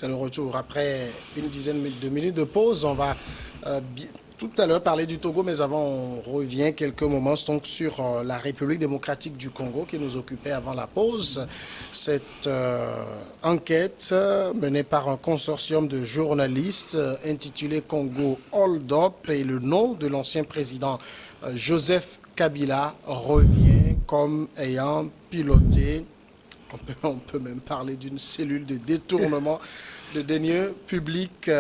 C'est le retour. Après une dizaine de minutes de pause, on va tout à l'heure parler du Togo, mais avant, on revient quelques moments donc, sur la République démocratique du Congo qui nous occupait avant la pause. Cette enquête menée par un consortium de journalistes intitulé Congo Hold Up et le nom de l'ancien président Joseph Kabila revient comme ayant piloté. On peut même parler d'une cellule de détournement de deniers publics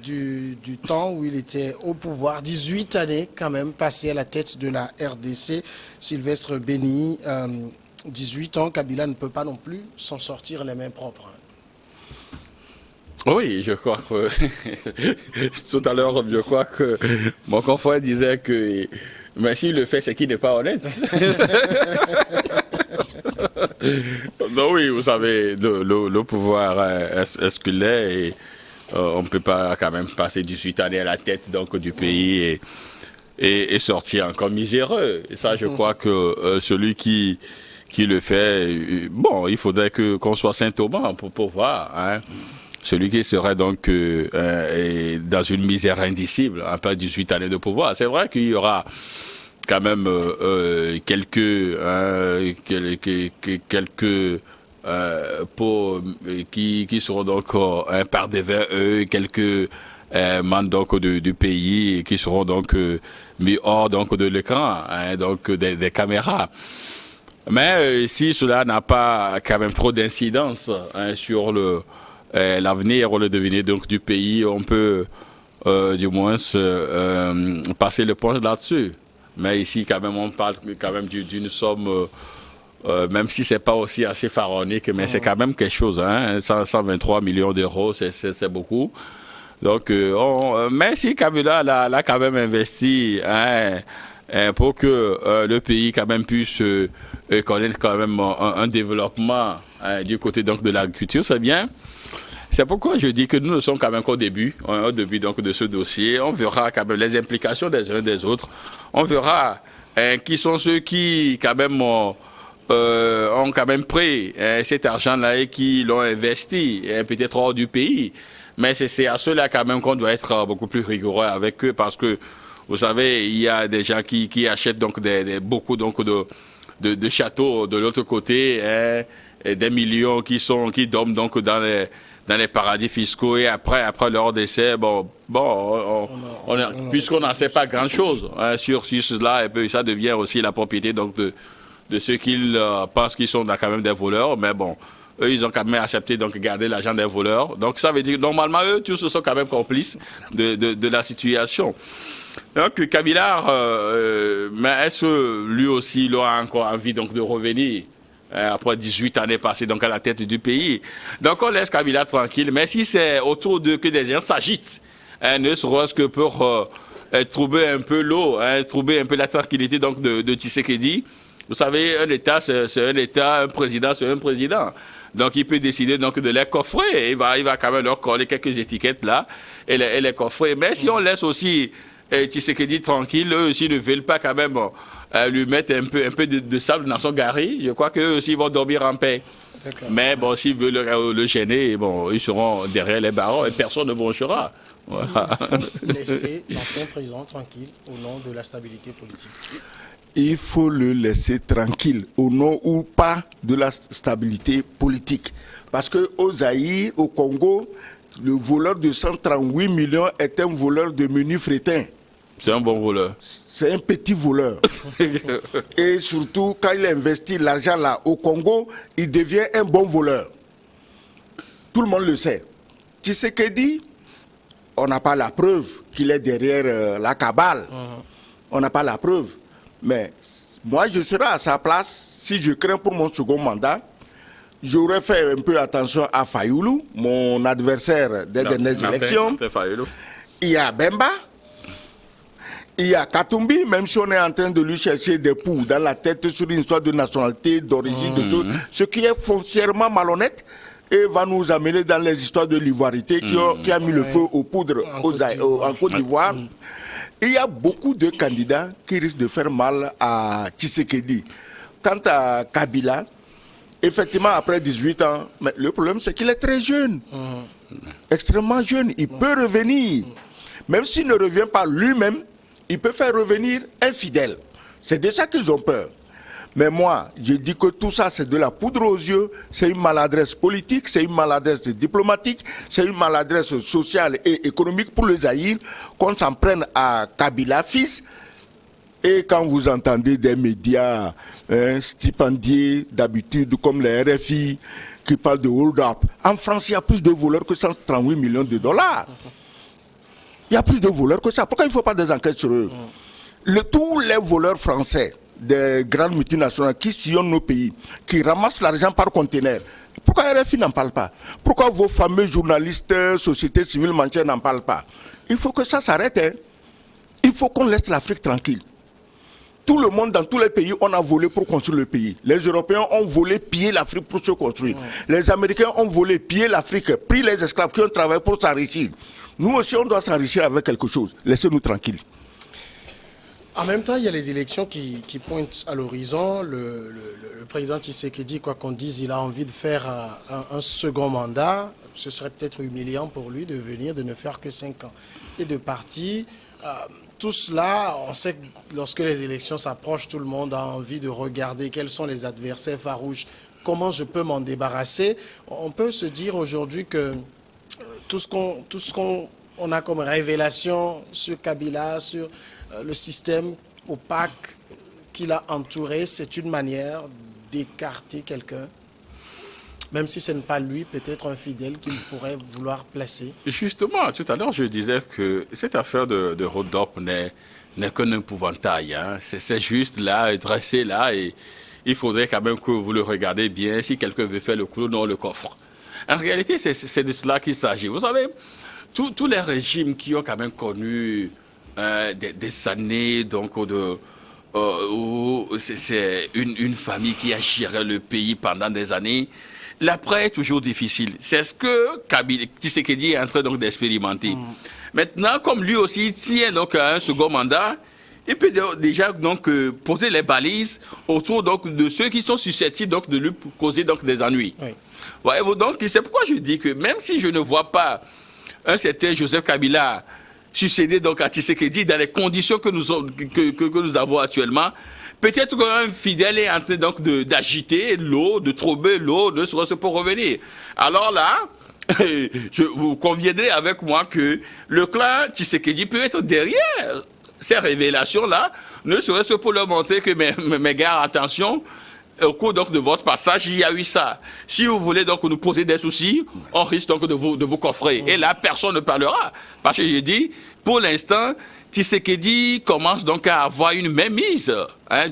du temps où il était au pouvoir. 18 années quand même passées à la tête de la RDC. Sylvestre Béni, 18 ans, Kabila ne peut pas non plus s'en sortir les mains propres. Oui, je crois que tout à l'heure, je crois que mon confrère disait que mais s'il le fait, c'est qu'il n'est pas honnête. Non, oui, vous savez, le pouvoir est ce qu'il est et on ne peut pas quand même passer 18 années à la tête donc, du pays et sortir encore miséreux. Et ça, je crois que celui qui le fait, bon, il faudrait qu'on soit Saint-Thomas pour voir. Hein. Celui qui serait donc dans une misère indicible après 18 années de pouvoir. C'est vrai qu'il y aura quand même quelques pots qui seront donc par devers eux, quelques membres donc du pays qui seront donc mis hors donc de l'écran, hein, donc des caméras. Mais si cela n'a pas quand même trop d'incidence hein, sur l'avenir ou le devenir donc du pays, on peut du moins passer le point là-dessus. Mais ici, quand même, on parle quand même d'une somme, même si c'est pas aussi assez pharaonique, mais c'est quand même quelque chose. Hein, 123 millions d'euros, c'est beaucoup. Donc, mais si Kabila l'a quand même investi hein, pour que le pays quand même puisse connaître quand même un développement hein, du côté donc de l'agriculture, c'est bien. C'est pourquoi je dis que nous ne sommes quand même qu'au début, donc, de ce dossier. On verra quand même les implications des uns des autres. On verra qui sont ceux qui quand même ont quand même pris cet argent-là et qui l'ont investi peut-être hors du pays. Mais c'est à ceux-là quand même qu'on doit être beaucoup plus rigoureux avec eux parce que vous savez, il y a des gens qui achètent donc beaucoup donc de châteaux de l'autre côté, hein, et des millions qui dorment donc dans les paradis fiscaux et après leur décès, puisqu'on n'en sait pas grand-chose hein, sur cela, et puis ça devient aussi la propriété donc de ceux qui pensent qu'ils sont quand même des voleurs, mais bon, eux ils ont quand même accepté donc garder l'argent des voleurs, donc ça veut dire que normalement eux tous sont quand même complices de la situation. Donc Kabila, mais est-ce que lui aussi il aura encore envie donc de revenir? Après 18 années passées donc à la tête du pays. Donc on laisse Kabila tranquille, mais si c'est autour d'eux que des gens s'agitent, hein, ne serait-ce que pour trouver un peu l'eau, hein, trouver un peu la tranquillité donc de Tshisekedi. Vous savez, un État, c'est un État, un président, c'est un président. Donc il peut décider donc de les coffrer. Il va quand même leur coller quelques étiquettes là et les coffrer. Mais si on laisse aussi Tshisekedi tranquille, eux aussi ne veulent pas quand même lui mettre un peu de sable dans son gari. Je crois qu'eux aussi vont dormir en paix. Mais bon, s'ils veulent le gêner, bon, ils seront derrière les barreaux et personne ne bronchera. Voilà. Il faut laisser l'ancien président tranquille au nom de la stabilité politique. Il faut le laisser tranquille au nom ou pas de la stabilité politique. Parce qu'au Zaïre, au Congo, le voleur de 138 millions est un voleur de menu frétin. C'est un bon voleur. C'est un petit voleur. Et surtout, quand il investit l'argent là au Congo, il devient un bon voleur. Tout le monde le sait. Tshisekedi, on n'a pas la preuve qu'il est derrière la cabale. On n'a pas la preuve. Mais moi, je serai à sa place, si je crains pour mon second mandat, j'aurais fait un peu attention à Fayoulou, mon adversaire des dernières élections. Il y a Bemba. Il y a Katumbi, même si on est en train de lui chercher des poux dans la tête sur une histoire de nationalité, d'origine, de tout, ce qui est foncièrement malhonnête et va nous amener dans les histoires de l'ivoirité qui a mis le feu aux poudres en Côte d'Ivoire. Il y a beaucoup de candidats qui risquent de faire mal à Tshisekedi. Quant à Kabila, effectivement, après 18 ans, mais le problème, c'est qu'il est très jeune. Extrêmement jeune. Il peut revenir. Même s'il ne revient pas lui-même, il peut faire revenir un fidèle. C'est de ça qu'ils ont peur. Mais moi, je dis que tout ça, c'est de la poudre aux yeux, c'est une maladresse politique, c'est une maladresse diplomatique, c'est une maladresse sociale et économique pour le Zaïre, qu'on s'en prenne à Kabila fils. Et quand vous entendez des médias stipendiés d'habitude comme les RFI qui parlent de hold-up, en France, il y a plus de voleurs que 138 millions de dollars. Il y a plus de voleurs que ça. Pourquoi il ne faut pas des enquêtes sur eux? Tous les voleurs français des grandes multinationales qui sillonnent nos pays, qui ramassent l'argent par conteneur, pourquoi RFI n'en parle pas? Pourquoi vos fameux journalistes, sociétés civiles manchères n'en parlent pas? Il faut que ça s'arrête. Hein. Il faut qu'on laisse l'Afrique tranquille. Tout le monde, dans tous les pays, on a volé pour construire le pays. Les Européens ont volé, pillé l'Afrique pour se construire. Les Américains ont volé, pillé l'Afrique, pris les esclaves qui ont travaillé pour s'enrichir. Nous aussi, on doit s'enrichir avec quelque chose. Laissez-nous tranquilles. En même temps, il y a les élections qui pointent à l'horizon. Le président Tshisekedi, quoi qu'on dise, il a envie de faire un second mandat. Ce serait peut-être humiliant pour lui de venir, de ne faire que 5 ans. Et de partir. Tout cela, on sait que lorsque les élections s'approchent, tout le monde a envie de regarder quels sont les adversaires farouches, comment je peux m'en débarrasser. On peut se dire aujourd'hui que tout ce qu'on a comme révélation sur Kabila, sur le système opaque qu'il a entouré, c'est une manière d'écarter quelqu'un. Même si ce n'est pas lui, peut-être un fidèle qu'il pourrait vouloir placer. Justement, tout à l'heure, je disais que cette affaire de hold-up n'est qu'un épouvantail. Hein. C'est juste là, dressé là, et il faudrait quand même que vous le regardez bien. Si quelqu'un veut faire le clou dans le coffre. En réalité, c'est de cela qu'il s'agit. Vous savez, tous les régimes qui ont quand même connu des années, donc, où c'est une famille qui a géré le pays pendant des années. L'après est toujours difficile. C'est ce que Tshisekedi est en train d'expérimenter. Maintenant, comme lui aussi tient donc à un second mandat, il peut déjà donc poser les balises autour donc de ceux qui sont susceptibles donc de lui causer donc des ennuis. Oui. Voyez-vous, donc c'est pourquoi je dis que même si je ne vois pas un certain Joseph Kabila succéder donc à Tshisekedi dans les conditions que nous avons actuellement, peut-être qu'un fidèle est en train donc d'agiter l'eau, de trouver l'eau, ne serait-ce pour revenir. Alors là, vous conviendrez avec moi que le clan Tshisekedi peut être derrière ces révélations-là, ne serait-ce pour leur montrer que mes gars, attention, au cours donc de votre passage, il y a eu ça. Si vous voulez donc nous poser des soucis, on risque donc de vous coffrer. Et là, personne ne parlera. Parce que j'ai dit, pour l'instant, Tshisekedi commence donc à avoir une mainmise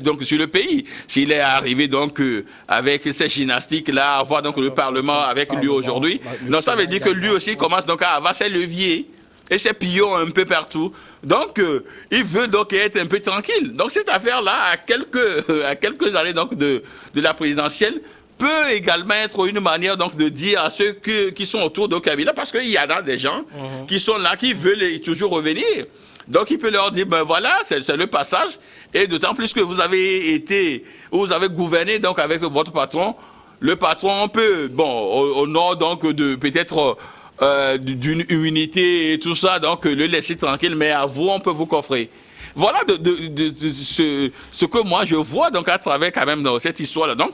donc sur le pays. S'il est arrivé donc avec ces gymnastiques-là, à avoir donc le Parlement avec lui aujourd'hui, donc ça veut dire que lui aussi commence donc à avoir ses leviers et ses pions un peu partout. Donc, il veut donc être un peu tranquille. Donc, cette affaire-là, à quelques années donc de la présidentielle, peut également être une manière donc de dire à ceux qui sont autour de Kabila, parce qu'il y en a des gens qui sont là, qui veulent toujours revenir. Donc, il peut leur dire, ben voilà, c'est le passage. Et d'autant plus que vous avez gouverné donc avec votre patron. Le patron peut, bon, au nom donc de peut-être d'une unité et tout ça, donc le laisser tranquille, mais à vous, on peut vous coffrer. Voilà ce que moi je vois donc à travers quand même dans cette histoire-là. Donc,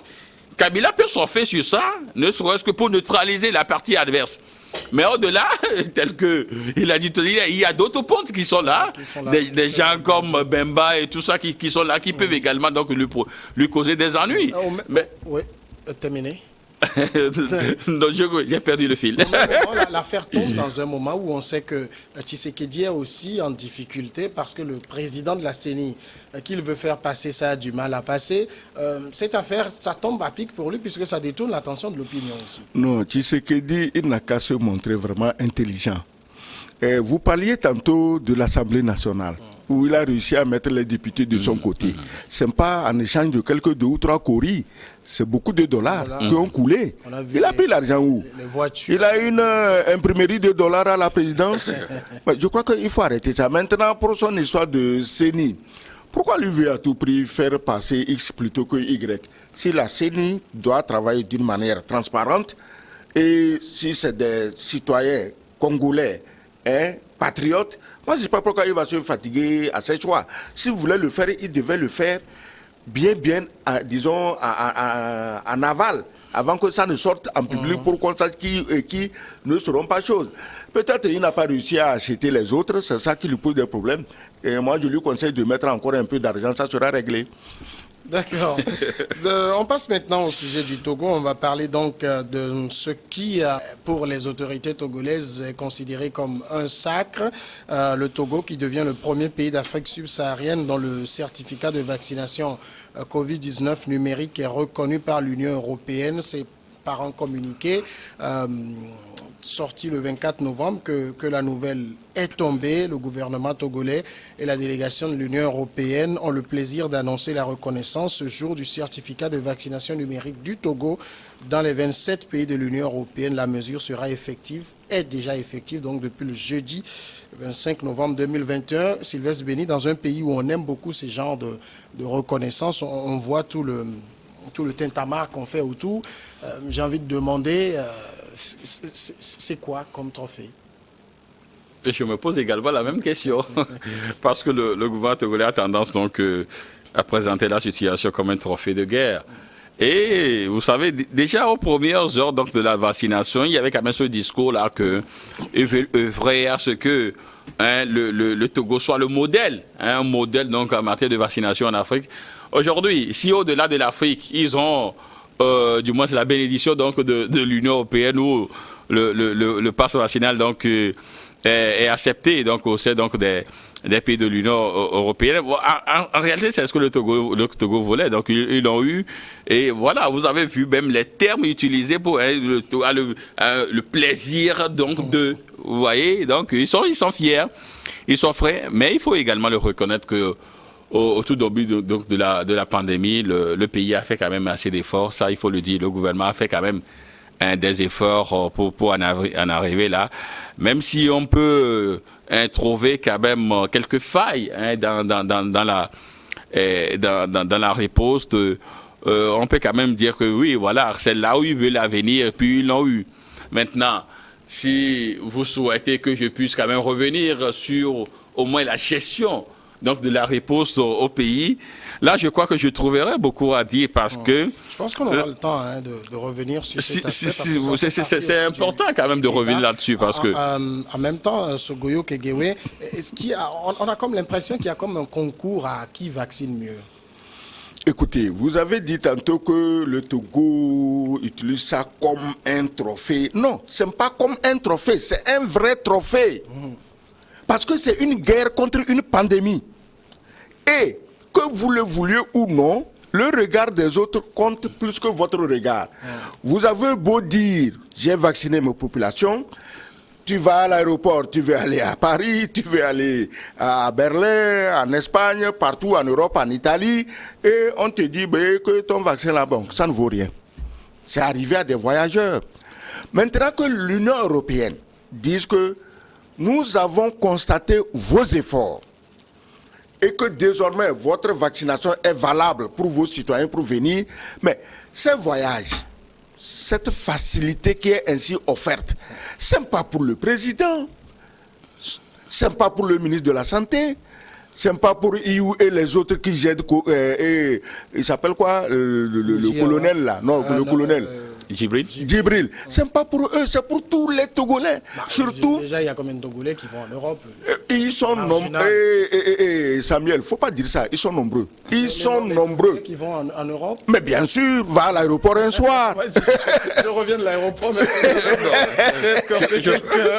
Kabila peut surfer sur ça, ne serait-ce que pour neutraliser la partie adverse. Mais au-delà, tel que il a dit, il y a d'autres pontes qui sont là, des gens comme Bemba et tout ça qui sont là, qui peuvent également donc lui causer des ennuis. Mais oui, terminé. Non, j'ai perdu le fil. L'affaire tombe dans un moment où on sait que Tshisekedi est aussi en difficulté parce que le président de la CENI, qu'il veut faire passer, ça a du mal à passer. Cette affaire, ça tombe à pic pour lui puisque ça détourne l'attention de l'opinion aussi. Non, Tshisekedi, il n'a qu'à se montrer vraiment intelligent. Vous parliez tantôt de l'Assemblée nationale, où il a réussi à mettre les députés de son côté. Ce n'est pas en échange de quelques 2 ou 3 coris, c'est beaucoup de dollars qui ont coulé. Il a pris l'argent où? Les voitures. Il a une imprimerie de dollars à la présidence. Je crois qu'il faut arrêter ça. Maintenant, pour son histoire de CENI, pourquoi lui veut à tout prix faire passer X plutôt que Y? si la CENI doit travailler d'une manière transparente, et si c'est des citoyens congolais, patriotes, moi je ne sais pas pourquoi il va se fatiguer à ses choix. Si vous voulez le faire, il devait le faire bien, disons, en aval, avant que ça ne sorte en public pour qu'on sache qui ne seront pas choses. Peut-être qu'il n'a pas réussi à acheter les autres, c'est ça qui lui pose des problèmes. Et moi, je lui conseille de mettre encore un peu d'argent, ça sera réglé. D'accord. On passe maintenant au sujet du Togo. On va parler donc de ce qui, pour les autorités togolaises, est considéré comme un sacre. Le Togo qui devient le premier pays d'Afrique subsaharienne dont le certificat de vaccination Covid-19 numérique est reconnu par l'Union européenne. C'est par un communiqué sorti le 24 novembre que la nouvelle est tombée. Le gouvernement togolais et la délégation de l'Union européenne ont le plaisir d'annoncer la reconnaissance ce jour du certificat de vaccination numérique du Togo dans les 27 pays de l'Union européenne. La mesure sera effective, est déjà effective, donc depuis le jeudi 25 novembre 2021. Sylvestre Béni, dans un pays où on aime beaucoup ces genres de reconnaissance, on voit tout le tintamarre qu'on fait autour. J'ai envie de demander, c'est quoi comme trophée? Je me pose également la même question, parce que le gouvernement togolais a tendance donc à présenter la situation comme un trophée de guerre. Et vous savez, déjà aux premières heures donc, de la vaccination, il y avait quand même ce discours-là qu'il veut œuvrer à ce que le Togo soit le modèle, un modèle donc en matière de vaccination en Afrique. Aujourd'hui, si au-delà de l'Afrique, ils ont du moins c'est la bénédiction donc de l'Union européenne où le pass vaccinal donc est accepté donc au sein donc des pays de l'Union européenne. Bon, en réalité, c'est ce que le Togo voulait. Donc ils l'ont eu et voilà, vous avez vu même les termes utilisés pour le plaisir donc de, vous voyez, donc ils sont fiers, ils sont frais, mais il faut également le reconnaître que au tout début de la pandémie, le pays a fait quand même assez d'efforts. Ça, il faut le dire. Le gouvernement a fait quand même des efforts pour en arriver là. Même si on peut trouver quand même quelques failles dans la riposte, on peut quand même dire que oui, voilà, c'est là où ils veulent venir, puis ils l'ont eu. Maintenant, si vous souhaitez que je puisse quand même revenir sur au moins la gestion donc de la riposte au pays. Là, je crois que je trouverai beaucoup à dire parce que... Je pense qu'on aura le temps de revenir sur cet aspect. C'est important quand même de revenir là-dessus parce que... En même temps, Sogoyo Kegewe, on a comme l'impression qu'il y a comme un concours à qui vaccine mieux. Écoutez, vous avez dit tantôt que le Togo utilise ça comme un trophée. Non, ce n'est pas comme un trophée, c'est un vrai trophée. Parce que c'est une guerre contre une pandémie. Et que vous le vouliez ou non, le regard des autres compte plus que votre regard. Vous avez beau dire, j'ai vacciné mes populations, tu vas à l'aéroport, tu veux aller à Paris, tu veux aller à Berlin, en Espagne, partout en Europe, en Italie, et on te dit que ton vaccin là-bas, ça ne vaut rien. C'est arrivé à des voyageurs. Maintenant que l'Union européenne dise que nous avons constaté vos efforts et que désormais votre vaccination est valable pour vos citoyens pour venir, mais ces voyages, cette facilité qui est ainsi offerte, ce n'est pas pour le président, ce n'est pas pour le ministre de la Santé, ce n'est pas pour EU et les autres qui jettent, il s'appelle quoi, le colonel là, non, le colonel. Djibril. C'est pas pour eux, c'est pour tous les Togolais. Surtout. Déjà, il y a combien de Togolais qui vont en Europe? Ils sont nombreux. Samuel, faut pas dire ça. Ils sont nombreux. Ils sont nombreux. Qui vont en Europe? Mais bien sûr, va à l'aéroport un soir. Je reviens de l'aéroport, mais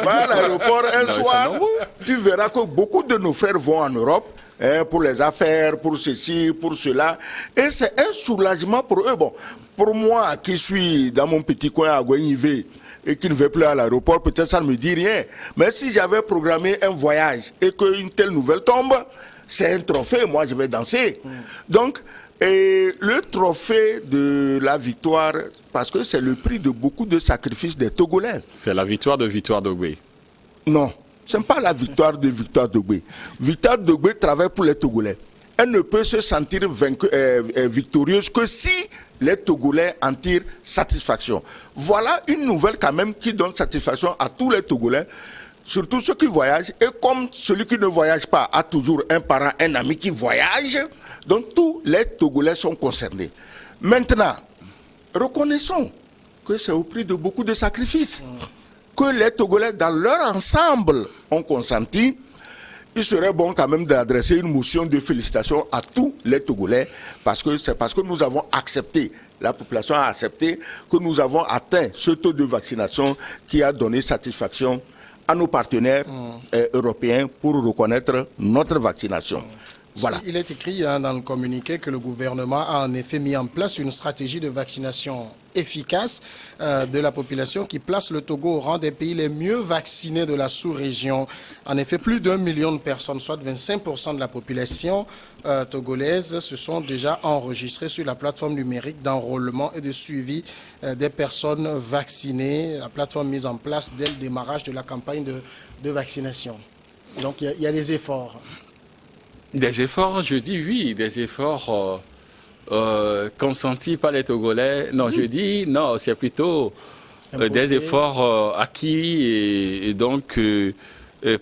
va à l'aéroport un soir. Tu verras que beaucoup de nos frères vont en Europe. Pour les affaires, pour ceci, pour cela. Et c'est un soulagement pour eux. Bon, pour moi qui suis dans mon petit coin à Gouenivé et qui ne vais plus à l'aéroport, peut-être ça ne me dit rien. Mais si j'avais programmé un voyage et qu'une telle nouvelle tombe, c'est un trophée, moi je vais danser. Donc, le trophée de la victoire, parce que c'est le prix de beaucoup de sacrifices des Togolais. C'est la victoire de Victoire Dogbe. Non. Ce n'est pas la victoire de Victoire Dogbe. Victoire Dogbe travaille pour les Togolais. Elle ne peut se sentir victorieuse que si les Togolais en tirent satisfaction. Voilà une nouvelle quand même qui donne satisfaction à tous les Togolais, surtout ceux qui voyagent. Et comme celui qui ne voyage pas a toujours un parent, un ami qui voyage, donc tous les Togolais sont concernés. Maintenant, reconnaissons que c'est au prix de beaucoup de sacrifices que les Togolais dans leur ensemble ont consenti. Il serait bon quand même d'adresser une motion de félicitations à tous les Togolais parce que c'est parce que nous avons accepté, la population a accepté que nous avons atteint ce taux de vaccination qui a donné satisfaction à nos partenaires européens pour reconnaître notre vaccination. Voilà. Il est écrit dans le communiqué que le gouvernement a en effet mis en place une stratégie de vaccination efficace de la population qui place le Togo au rang des pays les mieux vaccinés de la sous-région. En effet, plus d'1 million de personnes, soit 25% de la population togolaise, se sont déjà enregistrées sur la plateforme numérique d'enrôlement et de suivi des personnes vaccinées, la plateforme mise en place dès le démarrage de la campagne de vaccination. Donc il y a des efforts. Des efforts, je dis oui, des efforts consentis par les Togolais. Non, je dis non, c'est plutôt des efforts acquis et donc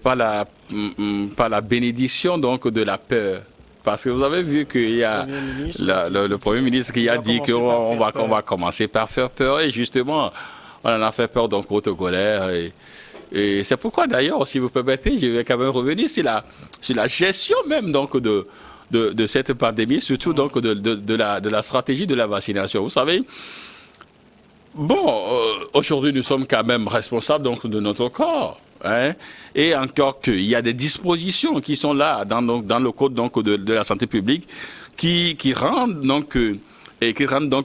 par la bénédiction donc de la peur. Parce que vous avez vu qu'il y a le Premier ministre qui a dit qu'on va commencer par faire peur. Et justement, on en a fait peur donc aux Togolais. Et c'est pourquoi d'ailleurs, si vous permettez, je vais quand même revenir sur la gestion même donc de cette pandémie, surtout donc de la stratégie de la vaccination. Vous savez, bon, aujourd'hui nous sommes quand même responsables donc de notre corps. Hein, et encore qu'il y a des dispositions qui sont là dans le code donc de la santé publique qui rendent donc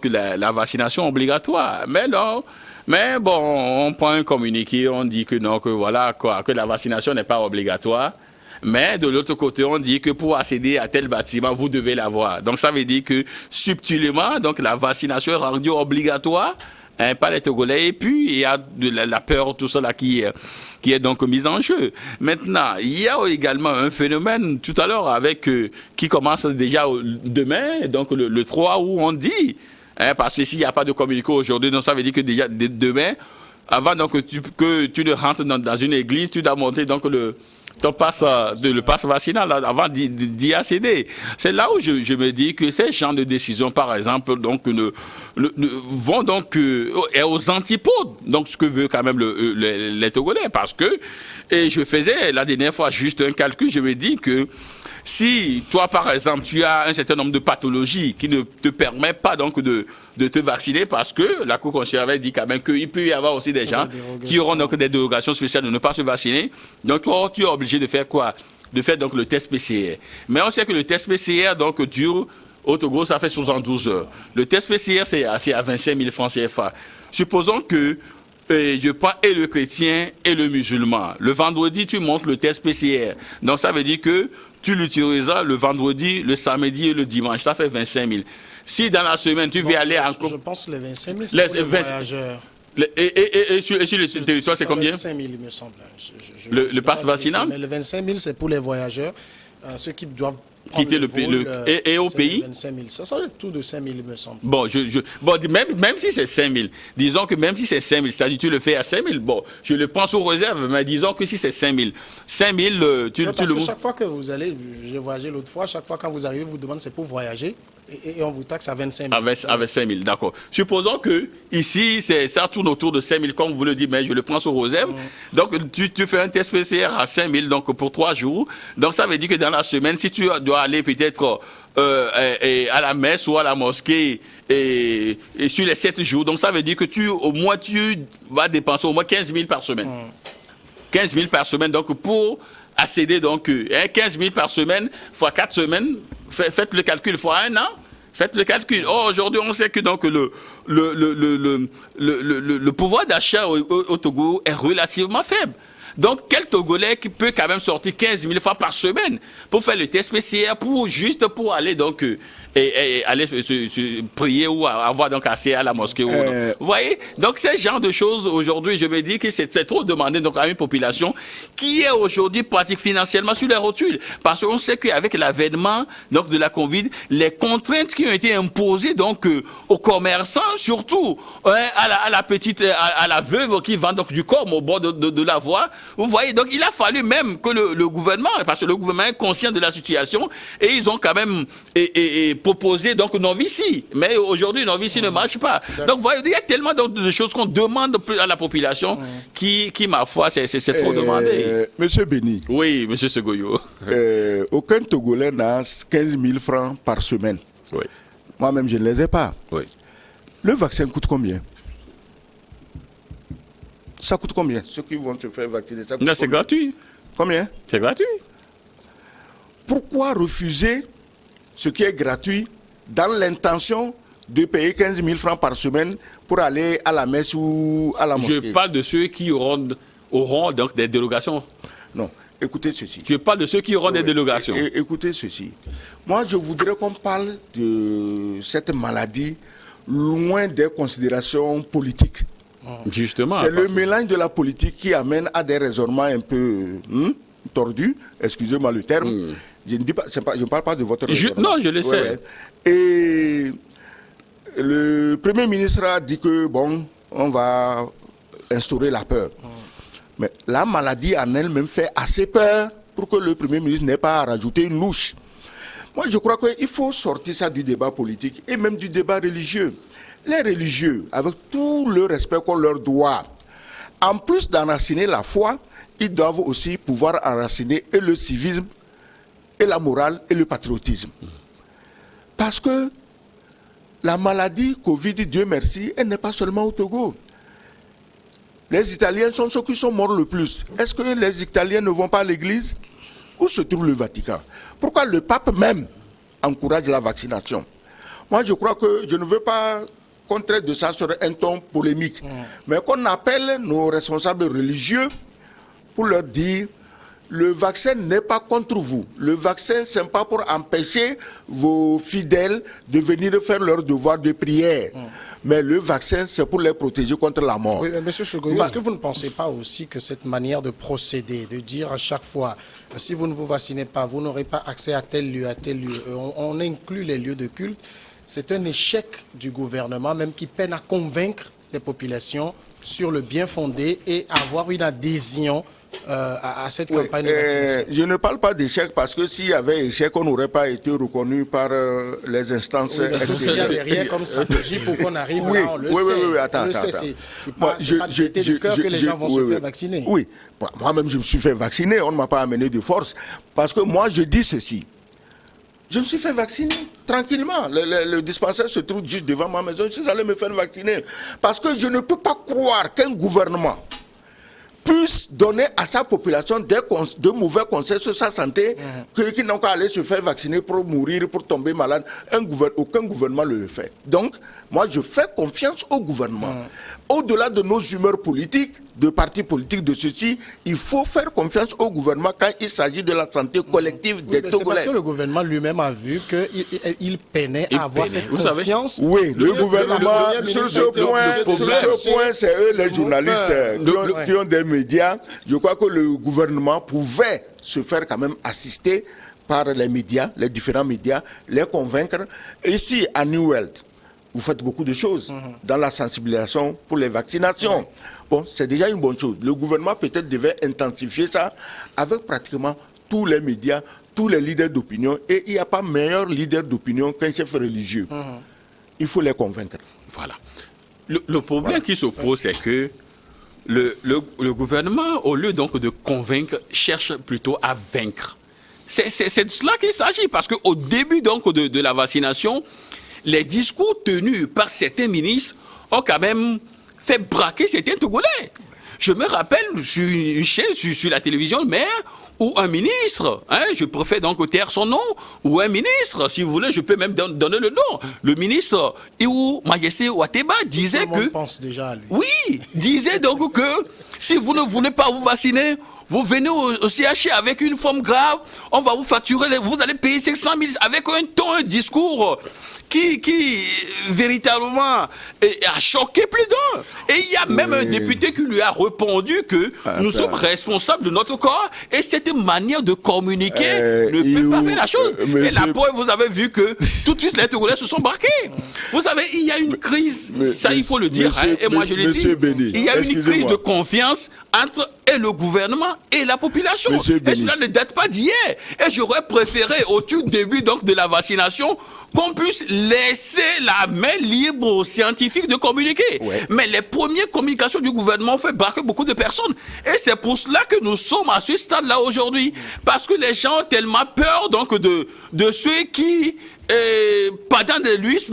la vaccination obligatoire. Mais non. Mais bon, on prend un communiqué, on dit que non, que voilà, quoi, que la vaccination n'est pas obligatoire. Mais de l'autre côté, on dit que pour accéder à tel bâtiment, vous devez l'avoir. Donc ça veut dire que subtilement, donc la vaccination est rendue obligatoire par les Togolais. Et puis il y a de la peur, tout cela qui est donc mise en jeu. Maintenant, il y a également un phénomène tout à l'heure avec qui commence déjà demain, donc le 3 où on dit. Parce que s'il n'y a pas de communiqué aujourd'hui, donc ça veut dire que déjà demain, avant donc que tu ne rentres dans une église, tu dois monter donc le passe vaccinal avant d'y accéder. C'est là où je me dis que ces genres de décisions, par exemple, donc vont donc aux antipodes. Donc ce que veut quand même les Togolais, parce que et je faisais la dernière fois juste un calcul, je me dis que si toi, par exemple, tu as un certain nombre de pathologies qui ne te permettent pas donc de te vacciner parce que la Cour constitutionnelle avait dit quand même qu'il peut y avoir aussi des gens qui auront donc des dérogations spéciales de ne pas se vacciner. Donc toi, tu es obligé de faire quoi? De faire donc le test PCR. Mais on sait que le test PCR donc dure, au Togo, ça fait 72 heures. Le test PCR, c'est à 25 000 francs CFA. Supposons que je prends et le chrétien et le musulman. Le vendredi, tu montes le test PCR. Donc ça veut dire que tu l'utiliseras le vendredi, le samedi et le dimanche. Ça fait 25 000. Si dans la semaine, tu veux aller encore... Je pense que les 25 000, c'est pour les voyageurs. Et sur le territoire, c'est combien? 25 000, il me semble. Le pass vaccinal? Mais le 25 000, c'est pour les voyageurs, ceux qui doivent quitter le pays. Et au pays? 25 000. Ça doit être tout de 5 000, il me semble. Bon, même si c'est 5 000, disons que même si c'est 5 000, c'est-à-dire tu le fais à 5 000, bon, je le prends sous réserve, mais disons que si c'est 5 000, 5 000, tu parce le... que chaque fois que vous allez, j'ai voyagé l'autre fois, chaque fois quand vous arrivez, vous demandez c'est pour voyager, et on vous taxe à 25 000. Avec 5 000, d'accord. Supposons que ici, ça tourne autour de 5 000, comme vous le dites, mais je le prends sous réserve. Donc, tu fais un test PCR à 5 000 donc, pour 3 jours. Donc, ça veut dire que dans la semaine, si tu dois aller peut-être à la messe ou à la mosquée et sur les 7 jours, donc ça veut dire que tu vas dépenser au moins 15 000 par semaine. 15 000 par semaine, donc pour accéder, donc 15 000 par semaine, fois 4 semaines, faites le calcul, fois 1 an, faites le calcul. Oh, aujourd'hui, on sait que donc le pouvoir d'achat au Togo est relativement faible. Donc, quel Togolais qui peut quand même sortir 15 000 fois par semaine pour faire le test PCR, juste pour aller donc et aller se prier ou avoir donc accès à la mosquée. Vous voyez, donc ce genre de choses aujourd'hui, je me dis que c'est trop demandé donc à une population qui est aujourd'hui pratique financièrement sur les rotules, parce qu'on sait qu'avec l'avènement donc de la Covid, les contraintes qui ont été imposées donc aux commerçants, surtout à la petite, à la veuve qui vend donc du corps au bord de la voie. Vous voyez, donc il a fallu même que le gouvernement, parce que le gouvernement est conscient de la situation, et ils ont quand même proposé donc non-vici. Mais aujourd'hui, non-vici ne marche pas. Donc vous voyez, il y a tellement de choses qu'on demande à la population qui ma foi, c'est trop demandé. Monsieur Béni. Oui, monsieur Segoyo. Aucun Togolais n'a 15 000 francs par semaine. Oui. Moi-même, je ne les ai pas. Oui. Le vaccin coûte combien? Ça coûte combien? Ceux qui vont se faire vacciner, ça coûte Non, c'est gratuit. Combien? C'est gratuit. Pourquoi refuser ce qui est gratuit dans l'intention de payer 15 000 francs par semaine pour aller à la messe ou à la mosquée? Je parle de ceux qui auront donc des dérogations. Non, écoutez ceci. Je parle de ceux qui auront des dérogations. Écoutez ceci. Moi, je voudrais qu'on parle de cette maladie loin des considérations politiques. Justement. C'est le mélange de la politique qui amène à des raisonnements un peu tordus, excusez-moi le terme. Je ne dis pas, je ne parle pas de votre raisonnement. Non, je le sais. Ouais. Et le Premier ministre a dit que, bon, on va instaurer la peur. Mais la maladie en elle-même fait assez peur pour que le Premier ministre n'ait pas à rajouter une louche. Moi, je crois qu'il faut sortir ça du débat politique et même du débat religieux. Les religieux, avec tout le respect qu'on leur doit, en plus d'enraciner la foi, ils doivent aussi pouvoir enraciner et le civisme, et la morale, et le patriotisme. Parce que la maladie Covid, Dieu merci, elle n'est pas seulement au Togo. Les Italiens sont ceux qui sont morts le plus. Est-ce que les Italiens ne vont pas à l'église? Où se trouve le Vatican? Pourquoi le pape même encourage la vaccination? Moi, je crois que je ne veux pas qu'on traite de ça sur un ton polémique, mais qu'on appelle nos responsables religieux pour leur dire: le vaccin n'est pas contre vous. Le vaccin, ce n'est pas pour empêcher vos fidèles de venir faire leur devoir de prière. Mais le vaccin, c'est pour les protéger contre la mort. Oui, Monsieur Segoyo, est-ce que vous ne pensez pas aussi que cette manière de procéder, de dire à chaque fois, si vous ne vous vaccinez pas, vous n'aurez pas accès à tel lieu, on inclut les lieux de culte, c'est un échec du gouvernement, même qui peine à convaincre les populations sur le bien fondé et avoir une adhésion à cette campagne de vaccination? Je ne parle pas d'échec parce que s'il y avait échec, on n'aurait pas été reconnu par les instances extérieures. Tout ce qu'il y a derrière comme stratégie pour qu'on arrive là, on le sait. Attends. C'est pas de gaieté du cœur que les gens vont se faire vacciner. Oui, moi-même je me suis fait vacciner, on ne m'a pas amené de force. Parce que moi je dis ceci. Je me suis fait vacciner tranquillement. Le dispensaire se trouve juste devant ma maison. Je suis allé me faire vacciner. Parce que je ne peux pas croire qu'un gouvernement puisse donner à sa population de mauvais conseils sur sa santé, qui n'ont qu'à aller se faire vacciner pour mourir, pour tomber malade. Aucun gouvernement ne le fait. Donc, moi, je fais confiance au gouvernement. Au-delà de nos humeurs politiques, de partis politiques, de ceci, il faut faire confiance au gouvernement quand il s'agit de la santé collective des Togolais. C'est parce que le gouvernement lui-même a vu qu'il peinait à avoir cette confiance. Oui, le gouvernement, sur ce point, c'est eux les journalistes qui ont des médias. Je crois que le gouvernement pouvait se faire quand même assister par les médias, les différents médias, les convaincre. Ici, à New Health, vous faites beaucoup de choses dans la sensibilisation pour les vaccinations. Bon, c'est déjà une bonne chose. Le gouvernement peut-être devait intensifier ça avec pratiquement tous les médias, tous les leaders d'opinion. Et il n'y a pas meilleur leader d'opinion qu'un chef religieux. Il faut les convaincre. Voilà. Le problème qui se pose, c'est que le gouvernement, au lieu donc de convaincre, cherche plutôt à vaincre. C'est de cela qu'il s'agit, parce qu'au début donc de la vaccination, les discours tenus par certains ministres ont quand même fait braquer certains Togolais. Je me rappelle sur une chaîne, sur la télévision, le maire ou un ministre, je préfère donc taire son nom, ou un ministre, si vous voulez, je peux même donner le nom. Le ministre Iwu Majesté Ouatteba disait Tout le monde pense déjà à lui. Oui, disait donc que si vous ne voulez pas vous vacciner, vous venez au CHI avec une forme grave, on va vous facturer, vous allez payer 500 000 avec un discours qui véritablement a choqué plus d'un. Et il y a même un député qui lui a répondu que nous sommes responsables de notre corps et cette manière de communiquer ne peut pas faire la chose. Et la preuve, vous avez vu que tout de suite les Togolais se sont marqués. Vous savez, il y a une crise, ça il faut le dire, et moi je l'ai dit, il y a une crise de confiance entre le gouvernement et la population. Et cela ne date pas d'hier. Et j'aurais préféré au tout début donc de la vaccination qu'on puisse laisser la main libre aux scientifiques de communiquer. Mais les premières communications du gouvernement ont fait braquer beaucoup de personnes. Et c'est pour cela que nous sommes à ce stade-là aujourd'hui. Parce que les gens ont tellement peur donc de ceux qui, pendant des luttes,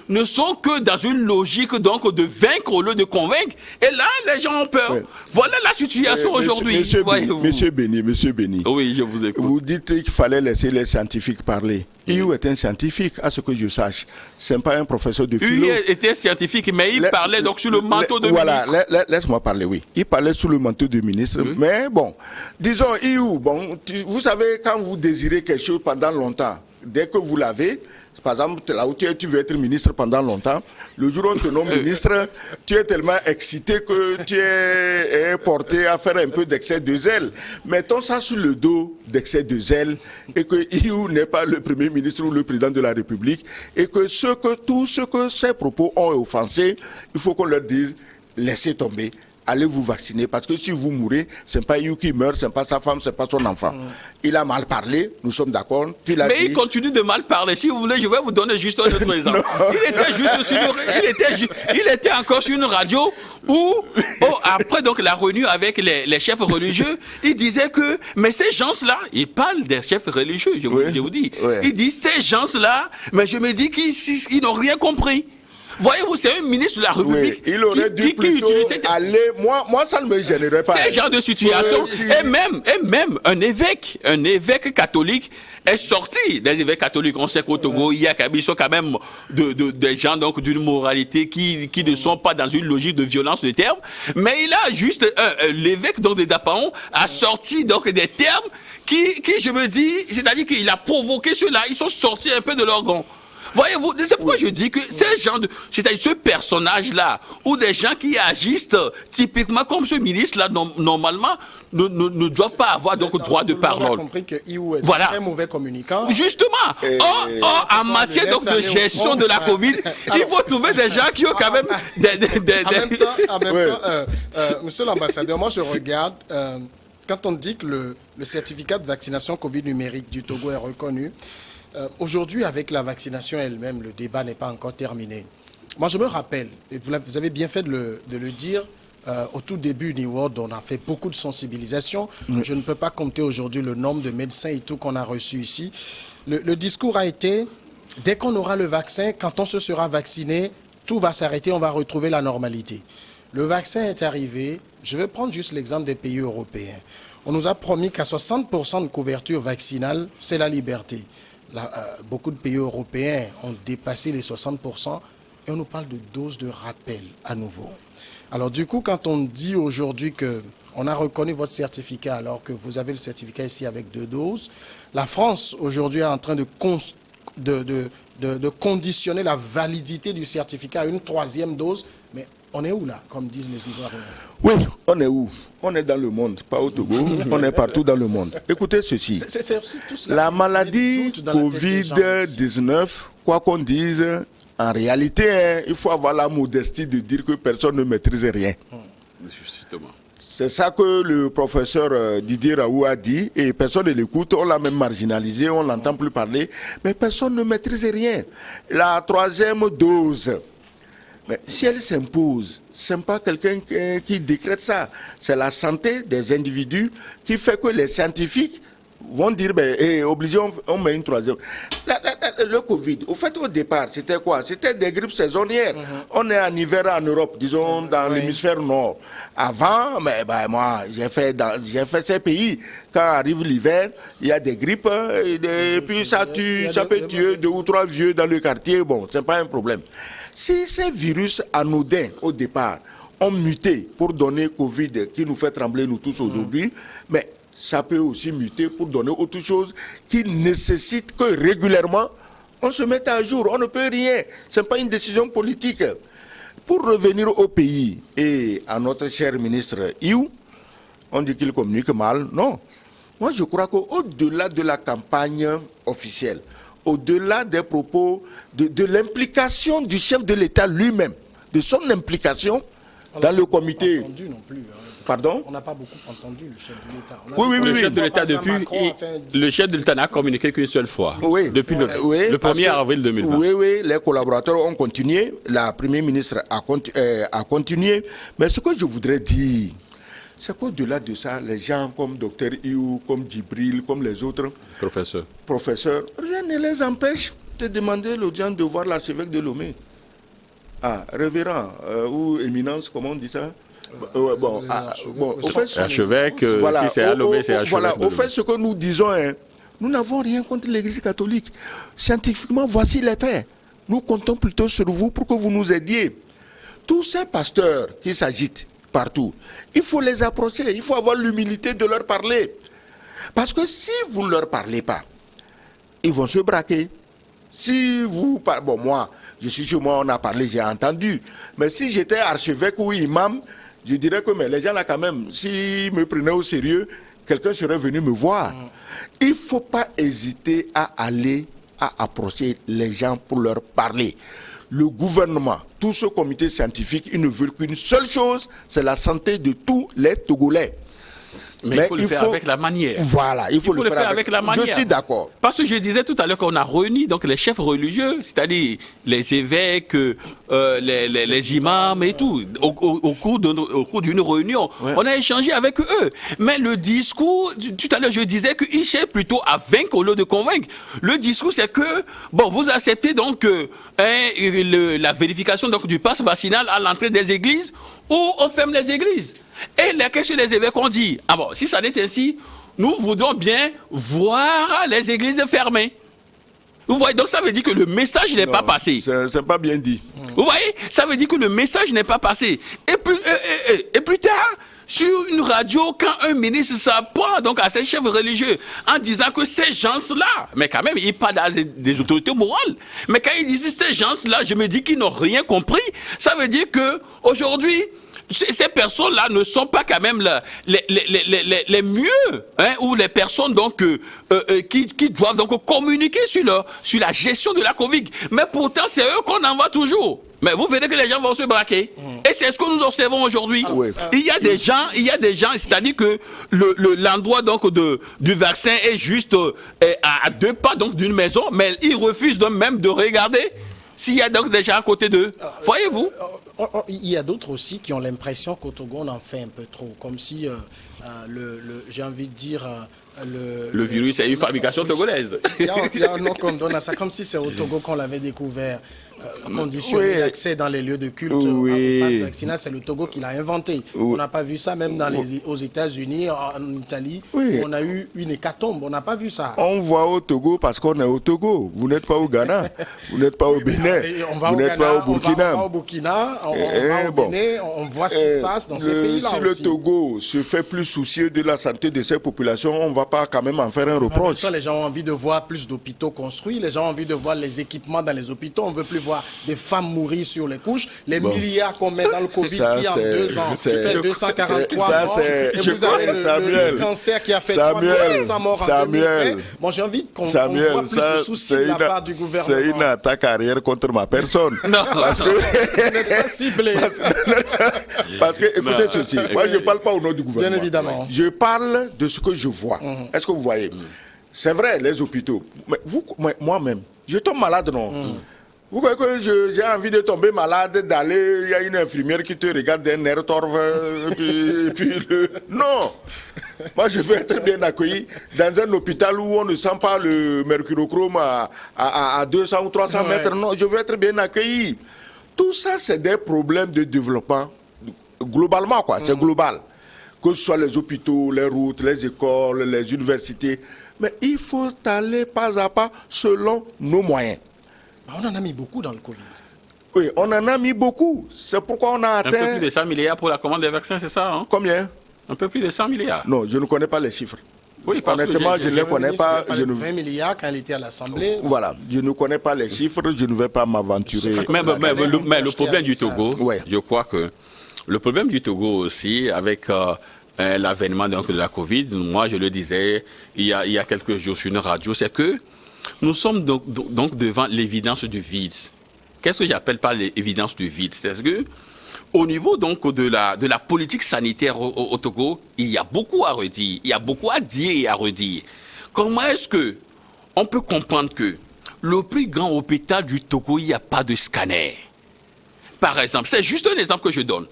ne sont que dans une logique donc de vaincre au lieu de convaincre. Et là, les gens ont peur. Voilà la situation aujourd'hui. Monsieur Béni. Oui, je vous écoute. Vous dites qu'il fallait laisser les scientifiques parler. Iou est un scientifique, à ce que je sache. Ce n'est pas un professeur de philo. Il était scientifique, mais il parlait donc sur le manteau de ministre. Voilà, laisse-moi parler, oui. Il parlait sous le manteau de ministre. Mais bon, disons, Iou, vous savez, quand vous désirez quelque chose pendant longtemps, dès que vous l'avez, par exemple, là où tu veux être ministre pendant longtemps, le jour où on te nomme ministre, tu es tellement excité que tu es porté à faire un peu d'excès de zèle. Mettons ça sur le dos d'excès de zèle et que Iou n'est pas le premier ministre ou le président de la République et que tout ce que ces propos ont offensé, il faut qu'on leur dise, laissez tomber. Allez vous vacciner parce que si vous mourrez, ce n'est pas Iou qui meurt, ce n'est pas sa femme, ce n'est pas son enfant. Il a mal parlé, nous sommes d'accord. Mais il continue de mal parler. Si vous voulez, je vais vous donner juste un autre exemple. Il était encore sur une radio où, après donc la réunion avec les chefs religieux, il disait que, mais ces gens-là, il parle des chefs religieux, je vous dis. Il dit, ces gens-là, mais je me dis qu'ils n'ont rien compris. Voyez-vous, c'est un ministre de la République il aurait dû plutôt aller... Moi, ça ne me gênerait pas. Ces genres de situation. Et même un évêque catholique est sorti. Des évêques catholiques, on sait qu'au Togo, il y a quand même des gens donc d'une moralité qui ne sont pas dans une logique de violence de termes. Mais il a juste... l'évêque donc de Dapaon a sorti donc des termes qui je me dis... C'est-à-dire qu'il a provoqué ceux-là. Ils sont sortis un peu de leur gond. Voyez-vous, c'est pourquoi je dis que ces gens, c'est-à-dire ce personnage-là, ou des gens qui agissent typiquement comme ce ministre-là, normalement, ne doivent pas avoir donc droit de parole. On a compris que Iou est un très mauvais communicant. Justement. En matière donc de gestion de la Covid, il faut trouver des gens qui ont quand même En même temps, monsieur l'ambassadeur, moi je regarde, quand on dit que le certificat de vaccination Covid numérique du Togo est reconnu, aujourd'hui, avec la vaccination elle-même, le débat n'est pas encore terminé. Moi, je me rappelle, et vous avez bien fait de le dire, au tout début, New World, on a fait beaucoup de sensibilisation. Je ne peux pas compter aujourd'hui le nombre de médecins et tout qu'on a reçu ici. Le discours a été, dès qu'on aura le vaccin, quand on se sera vacciné, tout va s'arrêter, on va retrouver la normalité. Le vaccin est arrivé, je vais prendre juste l'exemple des pays européens. On nous a promis qu'à 60% de couverture vaccinale, c'est la liberté. Beaucoup de pays européens ont dépassé les 60% et on nous parle de doses de rappel à nouveau. Alors du coup, quand on dit aujourd'hui qu'on a reconnu votre certificat alors que vous avez le certificat ici avec 2 doses, la France aujourd'hui est en train de conditionner la validité du certificat à une 3e dose, mais on est où là, comme disent les Ivoiriens? Oui, on est où? On est dans le monde, pas au Togo, on est partout dans le monde. Écoutez ceci, la maladie Covid-19, quoi qu'on dise, en réalité, il faut avoir la modestie de dire que personne ne maîtrise rien. Justement. C'est ça que le professeur Didier Raoult a dit, et personne ne l'écoute, on l'a même marginalisé, on ne l'entend plus parler, mais personne ne maîtrise rien. La 3e dose, mais si elle s'impose, ce n'est pas quelqu'un qui décrète ça, c'est la santé des individus qui fait que les scientifiques vont dire, obligé, on met une 3e. le Covid, au fait, au départ, c'était quoi? C'était des grippes saisonnières. On est en hiver en Europe, disons, dans l'hémisphère nord. Avant, mais moi, j'ai fait ces pays. Quand arrive l'hiver, il y a des grippes, et puis ça peut tuer 2 ou 3 vieux dans le quartier. Bon, c'est pas un problème. Si ces virus anodins, au départ, ont muté pour donner Covid, qui nous fait trembler nous tous aujourd'hui, mais ça peut aussi muter pour donner autre chose qui nécessite que régulièrement on se mette à jour. On ne peut rien. Ce n'est pas une décision politique. Pour revenir au pays et à notre cher ministre Iou, on dit qu'il communique mal. Non. Moi, je crois qu'au-delà de la campagne officielle, au-delà des propos, de l'implication du chef de l'État lui-même, de son implication dans le comité. Entendu non plus, hein. Pardon? On n'a pas beaucoup entendu le chef de l'État. Oui. Le chef de l'État le chef de l'État n'a communiqué qu'une seule fois. Oui. Depuis le 1er avril 2020. Oui, les collaborateurs ont continué. La Première ministre a continué. Mais ce que je voudrais dire, c'est qu'au-delà de ça, les gens comme Dr Iou, comme Djibril, comme les autres professeurs, rien ne les empêche de demander l'audience de voir l'archevêque de Lomé. Révérend ou éminence, comment on dit ça? Archevêque, si c'est à Lomé, c'est archevêque. Voilà, au fait, ce que nous disons, nous n'avons rien contre l'Église catholique. Scientifiquement, voici les faits. Nous comptons plutôt sur vous pour que vous nous aidiez. Tous ces pasteurs qui s'agitent partout, il faut les approcher, il faut avoir l'humilité de leur parler. Parce que si vous ne leur parlez pas, ils vont se braquer. Si vous parlez, moi, je suis chez moi, on a parlé, j'ai entendu. Mais si j'étais archevêque ou imam, je dirais que mais les gens là quand même, s'ils me prenaient au sérieux, quelqu'un serait venu me voir. Il ne faut pas hésiter à aller, à approcher les gens pour leur parler. Le gouvernement, tout ce comité scientifique, ils ne veulent qu'une seule chose, c'est la santé de tous les Togolais. Mais il faut le faire avec la manière. Voilà, il faut le faire avec la manière. Je suis d'accord. Parce que je disais tout à l'heure qu'on a réuni donc les chefs religieux, c'est-à-dire les évêques, les imams et tout, au cours d'une réunion. Ouais. On a échangé avec eux. Mais le discours, tout à l'heure je disais qu'ils cherchent plutôt à vaincre au lieu de convaincre. Le discours c'est que, vous acceptez donc la vérification donc, du pass vaccinal à l'entrée des églises ou on ferme les églises. Et qu'est-ce que les évêques ont dit? Si ça n'est ainsi, nous voudrons bien voir les églises fermées. Vous voyez, donc ça veut dire que le message n'est pas passé. C'est pas bien dit. Vous voyez, ça veut dire que le message n'est pas passé. Et plus tard, sur une radio, quand un ministre s'apprend donc à ses chefs religieux en disant que ces gens-là, mais quand même, il parle des autorités morales, mais quand il dit ces gens-là, je me dis qu'ils n'ont rien compris. Ça veut dire que aujourd'hui, ces personnes-là ne sont pas quand même les mieux, ou les personnes donc qui doivent donc communiquer sur la gestion de la Covid. Mais pourtant, c'est eux qu'on envoie toujours. Mais vous verrez que les gens vont se braquer. Et c'est ce que nous observons aujourd'hui. Il y a des gens, c'est-à-dire que l'endroit donc du vaccin est juste à 2 pas donc d'une maison, mais ils refusent donc même de regarder s'il y a donc des gens à côté d'eux. Voyez-vous? Il y a d'autres aussi qui ont l'impression qu'au Togo on en fait un peu trop, comme si j'ai envie de dire le virus est une fabrication togolaise. Il y a un nom qu'on donne à ça, comme si c'est au Togo qu'on l'avait découvert. Conditionner l'accès dans les lieux de culte au pass vaccinal, c'est le Togo qui l'a inventé. On n'a pas vu ça même aux États-Unis, en Italie. On a eu une hécatombe, on n'a pas vu ça. On voit au Togo parce qu'on est au Togo. Vous n'êtes pas au Ghana, vous n'êtes pas au Bénin, vous n'êtes pas au Burkina. On va au Burkina, on va au Bénin, on voit ce qui se passe dans ces pays-là. Si le Togo se fait plus soucieux de la santé de ses populations, on ne va pas quand même en faire un reproche. Les gens ont envie de voir plus d'hôpitaux construits, les gens ont envie de voir les équipements dans les hôpitaux, on ne veut plus voir des femmes mourir sur les couches, les milliards qu'on met dans le Covid qui en 2 ans, qui fait 243 morts, et vous avez le cancer qui a fait 3700 morts en 2020. Bon, j'ai envie qu'on voit plus de soucis de la part du gouvernement. C'est une attaque arrière contre ma personne. Non, parce que vous n'êtes pas ciblé. Parce que, écoutez ceci, moi je ne parle pas au nom du gouvernement. Bien évidemment. Je parle de ce que je vois. Est-ce que vous voyez? C'est vrai, les hôpitaux. Mais moi-même, je tombe malade, non? Vous voyez que j'ai envie de tomber malade, d'aller, il y a une infirmière qui te regarde d'un air torve, et puis non. Moi, je veux être bien accueilli dans un hôpital où on ne sent pas le mercurochrome à 200 ou 300 mètres. Non, je veux être bien accueilli. Tout ça, c'est des problèmes de développement. Globalement, quoi. C'est global. Que ce soit les hôpitaux, les routes, les écoles, les universités. Mais il faut aller pas à pas selon nos moyens. On en a mis beaucoup dans le Covid. Oui, on en a mis beaucoup. C'est pourquoi on a atteint... Un peu plus de 100 milliards pour la commande des vaccins, c'est ça, hein? Combien? Un peu plus de 100 milliards. Non, je ne connais pas les chiffres. Oui, parce honnêtement, que je ne les connais pas. Je ne... 20 milliards quand il était à l'Assemblée. Voilà, je ne connais pas les chiffres, je ne vais pas m'aventurer. Mais le problème du Togo, ouais. Je crois que le problème du Togo aussi, avec l'avènement de la Covid, moi je le disais il y a quelques jours sur une radio, c'est que nous sommes donc devant l'évidence du vide. Qu'est-ce que j'appelle par l'évidence du vide? C'est que au niveau donc de la politique sanitaire au Togo, il y a beaucoup à redire, il y a beaucoup à dire et à redire. Comment est-ce que on peut comprendre que le plus grand hôpital du Togo, il n'y a pas de scanner? Par exemple, c'est juste un exemple que je donne.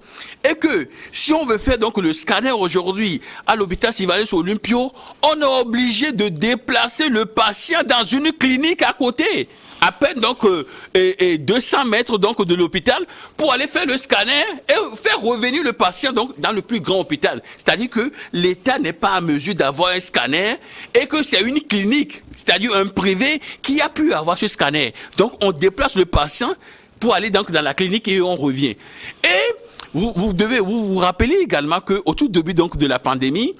Et que si on veut faire donc le scanner aujourd'hui à l'hôpital Sylvanus Olympio, on est obligé de déplacer le patient dans une clinique à côté, à peine donc 200 mètres donc de l'hôpital, pour aller faire le scanner et faire revenir le patient donc dans le plus grand hôpital. C'est-à-dire que l'État n'est pas à mesure d'avoir un scanner et que c'est une clinique, c'est-à-dire un privé qui a pu avoir ce scanner. Donc on déplace le patient pour aller donc dans la clinique et on revient. Et vous devez vous rappeler également qu'au tout début donc de la pandémie,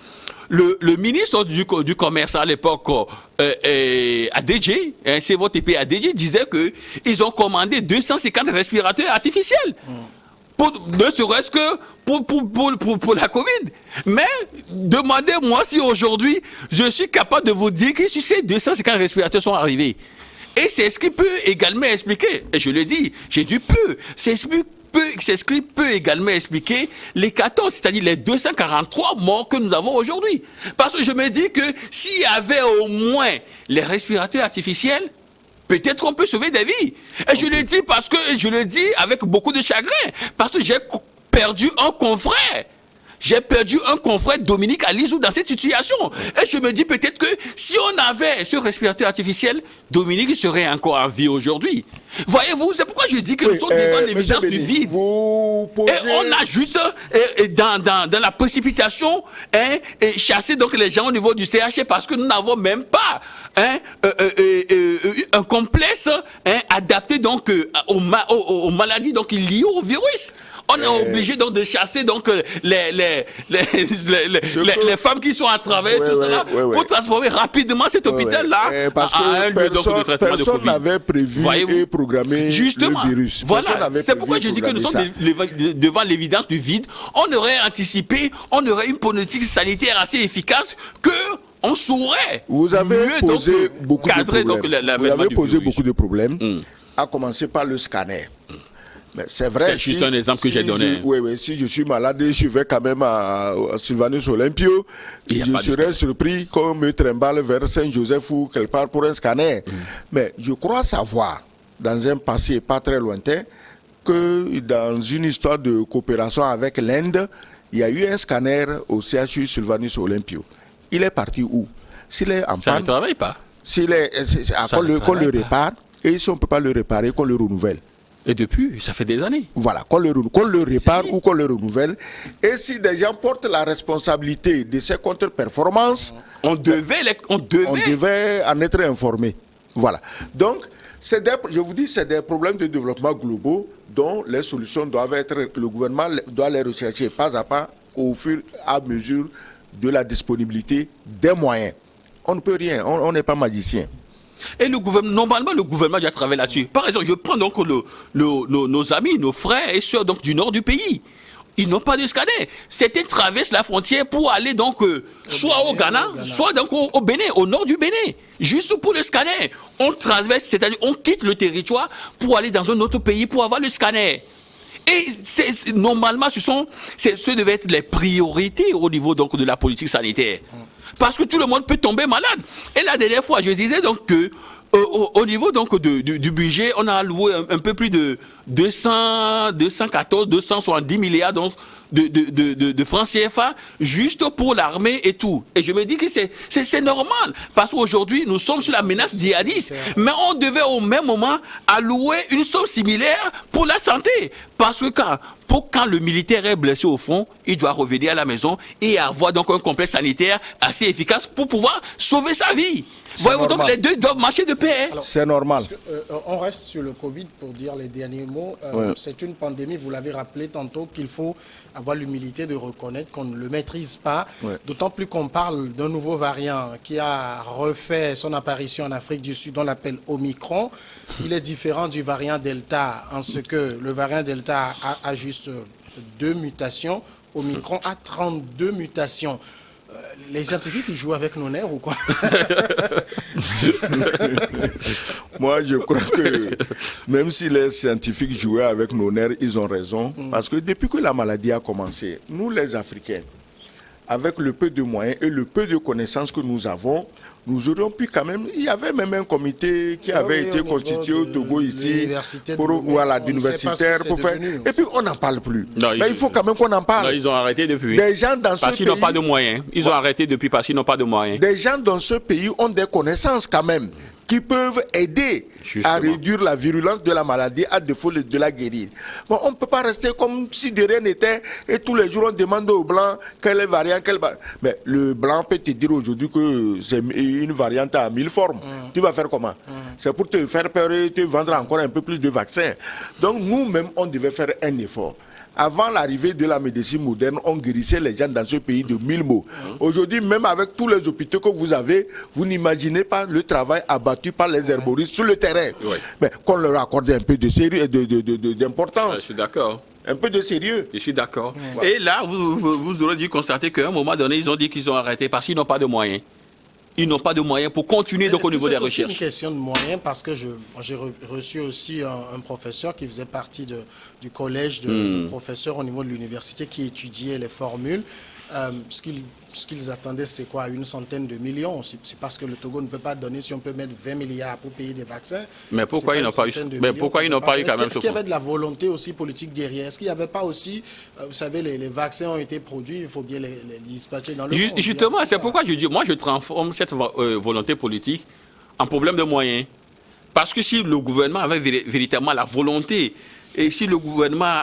le ministre du Commerce à l'époque, ADG, CVTP ADG, disait qu'ils ont commandé 250 respirateurs artificiels. Ne serait-ce que pour la Covid. Mais demandez-moi si aujourd'hui, je suis capable de vous dire que si ces 250 respirateurs sont arrivés. Et c'est ce qui peut également expliquer, et je le dis, j'ai dit peu, c'est ce qui peut également expliquer les 14, c'est-à-dire les 243 morts que nous avons aujourd'hui. Parce que je me dis que s'il y avait au moins les respirateurs artificiels, peut-être on peut sauver des vies. Et je le dis parce que je le dis avec beaucoup de chagrin, parce que j'ai perdu un confrère. J'ai perdu un confrère, Dominique Alizou, dans cette situation. Et je me dis peut-être que si on avait ce respirateur artificiel, Dominique serait encore en vie aujourd'hui. Voyez-vous, c'est pourquoi je dis que nous sommes devant l'évidence du vide. Et on a juste, dans la précipitation, chassé donc les gens au niveau du CHC parce que nous n'avons même pas un complexe adapté donc aux maladies donc liées au virus. On est obligé donc de chasser donc les femmes qui sont à travers tout cela pour transformer rapidement cet hôpital-là en un lieu donc de traitement de Covid. Personne n'avait prévu et programmé le virus. Voilà, c'est pourquoi je dis que nous sommes devant l'évidence du vide. On aurait anticipé, on aurait une politique sanitaire assez efficace que on saurait. Vous avez posé beaucoup de problèmes. Vous avez posé beaucoup de problèmes, à commencer par le scanner. Mais c'est vrai. C'est juste un exemple que j'ai donné. Oui, si je suis malade, je vais quand même à Sylvanus Olympio. Je serais surpris qu'on me trimballe vers Saint-Joseph ou quelque part pour un scanner. Mais je crois savoir, dans un passé pas très lointain, que dans une histoire de coopération avec l'Inde, il y a eu un scanner au CHU Sylvanus Olympio. Il est parti où? S'il est en panne, ça ne travaille pas. Qu'on le répare, et si on ne peut pas le réparer, qu'on le renouvelle. Et depuis, ça fait des années. Voilà, qu'on le répare ou qu'on le renouvelle. Et si des gens portent la responsabilité de ces contre-performances, on devait en être informé. Voilà. Donc, je vous dis, c'est des problèmes de développement globaux dont les solutions doivent être, le gouvernement doit les rechercher pas à pas au fur et à mesure de la disponibilité des moyens. On ne peut rien, on n'est pas magicien. Et normalement, le gouvernement doit travailler là-dessus. Par exemple, je prends donc nos amis, nos frères et sœurs donc, du nord du pays. Ils n'ont pas de scanner. Certains traversent la frontière pour aller donc soit au Ghana, soit donc au Bénin, au nord du Bénin. Juste pour le scanner. On traverse, c'est-à-dire on quitte le territoire pour aller dans un autre pays pour avoir le scanner. Et normalement, ce devaient être les priorités au niveau donc, de la politique sanitaire. Parce que tout le monde peut tomber malade. Et la dernière fois, je disais donc que au niveau donc du budget, on a alloué un peu plus de 270 milliards donc, de francs CFA juste pour l'armée et tout. Et je me dis que c'est normal, parce qu'aujourd'hui, nous sommes sur la menace djihadiste, mais on devait au même moment allouer une somme similaire pour la santé. Parce que quand le militaire est blessé au front, il doit revenir à la maison et avoir donc un complexe sanitaire assez efficace pour pouvoir sauver sa vie. Voyez-vous, donc les deux doivent marcher de pair. C'est normal. On reste sur le Covid pour dire les derniers mots. C'est une pandémie, vous l'avez rappelé tantôt, qu'il faut avoir l'humilité de reconnaître qu'on ne le maîtrise pas. D'autant plus qu'on parle d'un nouveau variant qui a refait son apparition en Afrique du Sud, on l'appelle Omicron. Il est différent du variant Delta en ce que le variant Delta a juste 2 mutations. Omicron a 32 mutations. Les scientifiques, ils jouent avec nos nerfs ou quoi? Moi, je crois que même si les scientifiques jouaient avec nos nerfs, ils ont raison. Parce que depuis que la maladie a commencé, nous les Africains, avec le peu de moyens et le peu de connaissances que nous avons, nous aurions pu quand même... Il y avait même un comité qui avait été constitué au Togo ici, d'universitaires, pour faire... Et puis on n'en parle plus. Non, mais il faut quand même qu'on en parle. Non, ils ont arrêté depuis. Des gens dans ce pays... Parce qu'ils n'ont pas de moyens. Ils ont arrêté depuis parce qu'ils n'ont pas de moyens. Des gens dans ce pays ont des connaissances quand même, qui peuvent aider à réduire la virulence de la maladie à défaut de la guérir. Bon, on ne peut pas rester comme si de rien n'était et tous les jours on demande aux Blancs quel est variant, mais le Blanc peut te dire aujourd'hui que c'est une variante à 1000 formes. Tu vas faire comment? C'est pour te faire peur et te vendre encore un peu plus de vaccins. Donc nous-mêmes, on devait faire un effort. Avant l'arrivée de la médecine moderne, on guérissait les gens dans ce pays de 1000 mots. Aujourd'hui, même avec tous les hôpitaux que vous avez, vous n'imaginez pas le travail abattu par les herboristes sur le terrain. Mais qu'on leur accorde un peu de sérieux, d'importance. Je suis d'accord. Un peu de sérieux. Je suis d'accord. Et là, vous aurez dû constater qu'à un moment donné, ils ont dit qu'ils ont arrêté parce qu'ils n'ont pas de moyens. Ils n'ont pas de moyens pour continuer donc au niveau des recherches. C'est une question de moyens parce que j'ai reçu aussi un professeur qui faisait partie du collège de professeurs au niveau de l'université qui étudiait les formules. Ce qu'ils attendaient, c'est quoi? Une centaine de millions. C'est parce que le Togo ne peut pas donner, si on peut mettre 20 milliards pour payer des vaccins. Mais pourquoi ils n'ont pas eu? Mais pourquoi ils n'ont pas eu quand même? Est-ce qu'il y avait de la volonté aussi politique derrière? Est-ce qu'il n'y avait pas aussi, vous savez, les vaccins ont été produits, il faut bien les dispatcher dans le monde. Justement, c'est pourquoi je dis, moi je transforme cette volonté politique en problème de moyens. Parce que si le gouvernement avait véritablement la volonté, et si le gouvernement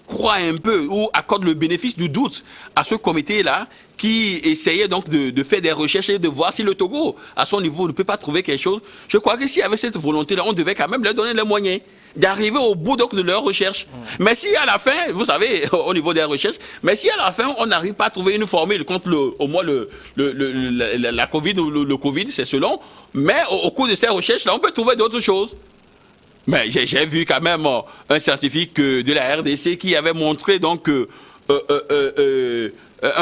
croit un peu ou accorde le bénéfice du doute à ce comité-là qui essayait donc de faire des recherches et de voir si le Togo, à son niveau, ne peut pas trouver quelque chose. Je crois que s'il y avait cette volonté-là, on devait quand même leur donner les moyens d'arriver au bout donc de leurs recherches. Mais si à la fin, vous savez, au niveau des recherches, mais si à la fin, on n'arrive pas à trouver une formule contre au moins la Covid ou le Covid, c'est selon, mais au cours de ces recherches-là, on peut trouver d'autres choses. Mais j'ai vu quand même un scientifique de la RDC qui avait montré donc un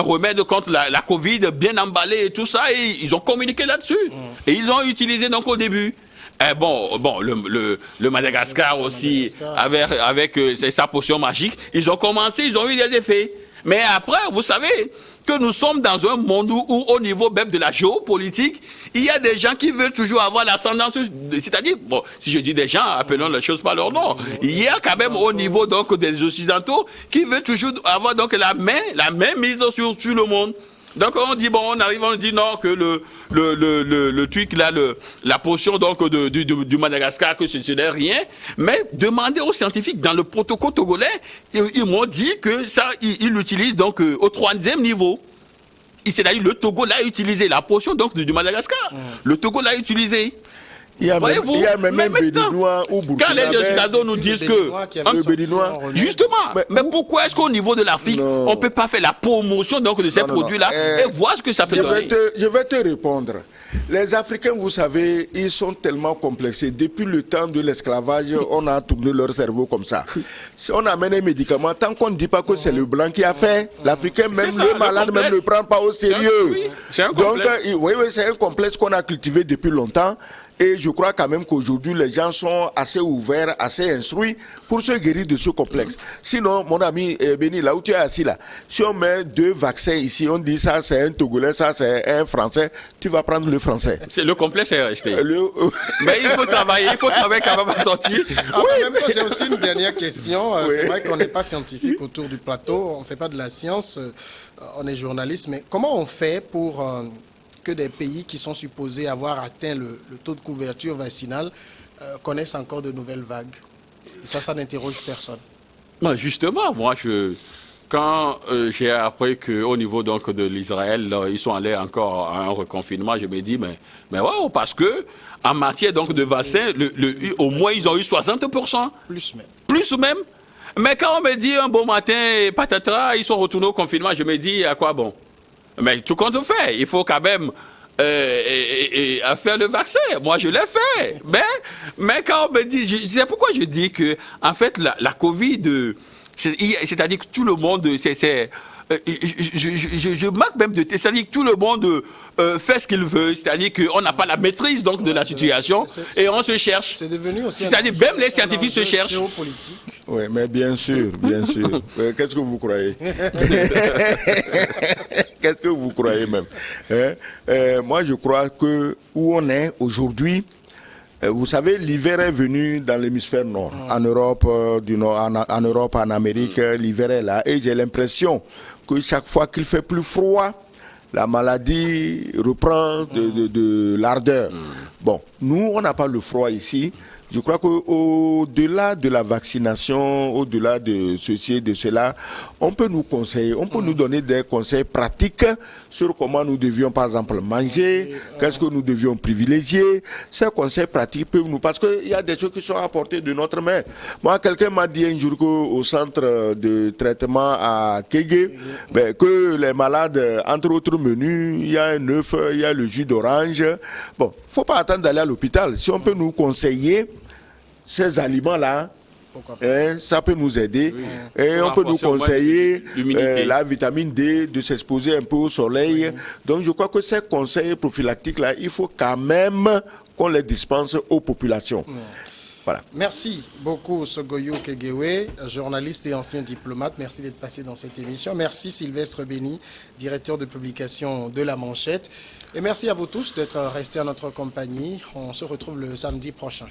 remède contre la Covid bien emballé et tout ça, et ils ont communiqué là-dessus. Et ils ont utilisé donc au début. Et le Madagascar aussi, avec sa potion magique, ils ont commencé, ils ont eu des effets. Mais après, vous savez que nous sommes dans un monde où au niveau même de la géopolitique, il y a des gens qui veulent toujours avoir l'ascendance, c'est-à-dire, bon, si je dis des gens, appelons les choses par leur nom, il y a quand même au niveau donc des Occidentaux qui veulent toujours avoir donc la main mise sur le monde. Donc on dit, bon, on dit non, que le truc là, la potion donc du Madagascar, que ce n'est rien. Mais demandez aux scientifiques, dans le protocole togolais, ils m'ont dit que ça, ils l'utilisent donc au 3e niveau. C'est-à-dire le Togo l'a utilisé, la potion donc du Madagascar. Le Togo l'a utilisé. Il y a même un Béninois ou Burkinabé. Quand les Occidentaux nous disent que... Le Béninois... Justement, mais pourquoi est-ce qu'au niveau de l'Afrique, on ne peut pas faire la promotion donc, de ces produits-là et voir ce que ça peut donner? Je vais te répondre. Les Africains, vous savez, ils sont tellement complexés. Depuis le temps de l'esclavage, on a tourné leur cerveau comme ça. Si on amène un médicament, tant qu'on ne dit pas que c'est le blanc qui a fait, l'Africain, même le malade, même ne le prend pas au sérieux. Donc, oui, c'est un complexe qu'on a cultivé depuis longtemps. Et je crois quand même qu'aujourd'hui, les gens sont assez ouverts, assez instruits pour se guérir de ce complexe. Sinon, mon ami Béni, là où tu es assis là, si on met 2 vaccins ici, on dit ça c'est un Togolais, ça c'est un Français, tu vas prendre le Français. Le complexe est resté. Mais il faut travailler quand même à sortir. J'ai aussi une dernière question. C'est vrai qu'on n'est pas scientifique autour du plateau, on ne fait pas de la science, on est journaliste, mais comment on fait pour que des pays qui sont supposés avoir atteint le taux de couverture vaccinale connaissent encore de nouvelles vagues? Et ça n'interroge personne. Ben justement, moi, quand j'ai appris qu'au niveau donc, de l'Israël, ils sont allés encore à un reconfinement, je me dis, mais ouais, parce que en matière donc, de vaccins, au moins ils ont eu 60%. Plus même. Mais quand on me dit un beau matin, patatras, ils sont retournés au confinement, je me dis, à quoi bon? Mais tout compte fait, il faut quand même faire le vaccin. Moi, je l'ai fait. Mais quand on me dit, c'est pourquoi je dis que, en fait, la Covid, c'est-à-dire que tout le monde, je marque même de c'est-à-dire que tout le monde fait ce qu'il veut, c'est-à-dire qu'on n'a pas la maîtrise donc de la situation et on se cherche. C'est devenu aussi. C'est-à-dire même les scientifiques se cherchent. Oui, mais bien sûr, bien sûr. Qu'est-ce que vous croyez? Qu'est-ce que vous croyez même? Moi, je crois que où on est aujourd'hui, vous savez, l'hiver est venu dans l'hémisphère nord, en Europe du Nord, en Europe, en Amérique, l'hiver est là. Et j'ai l'impression que chaque fois qu'il fait plus froid, la maladie reprend de l'ardeur. Bon, nous, on n'a pas le froid ici. Je crois qu'au-delà de la vaccination, au-delà de ceci et de cela, on peut nous conseiller, on peut nous donner des conseils pratiques sur comment nous devions, par exemple, manger, qu'est-ce que nous devions privilégier. Ces conseils pratiques peuvent nous... Parce qu'il y a des choses qui sont à portée de notre main. Moi, quelqu'un m'a dit un jour qu'au centre de traitement à Kégué, que les malades, entre autres menus, il y a un œuf, il y a le jus d'orange. Bon, il ne faut pas attendre d'aller à l'hôpital. Si on peut nous conseiller ces aliments-là, ça peut nous aider. Oui. Et on peut nous conseiller la vitamine D, de s'exposer un peu au soleil. Oui. Donc je crois que ces conseils prophylactiques-là, il faut quand même qu'on les dispense aux populations. Oui. Voilà. Merci beaucoup, Sogoyo Kegewe, journaliste et ancien diplomate. Merci d'être passé dans cette émission. Merci Sylvestre Béni, directeur de publication de La Manchette. Et merci à vous tous d'être restés à notre compagnie. On se retrouve le samedi prochain.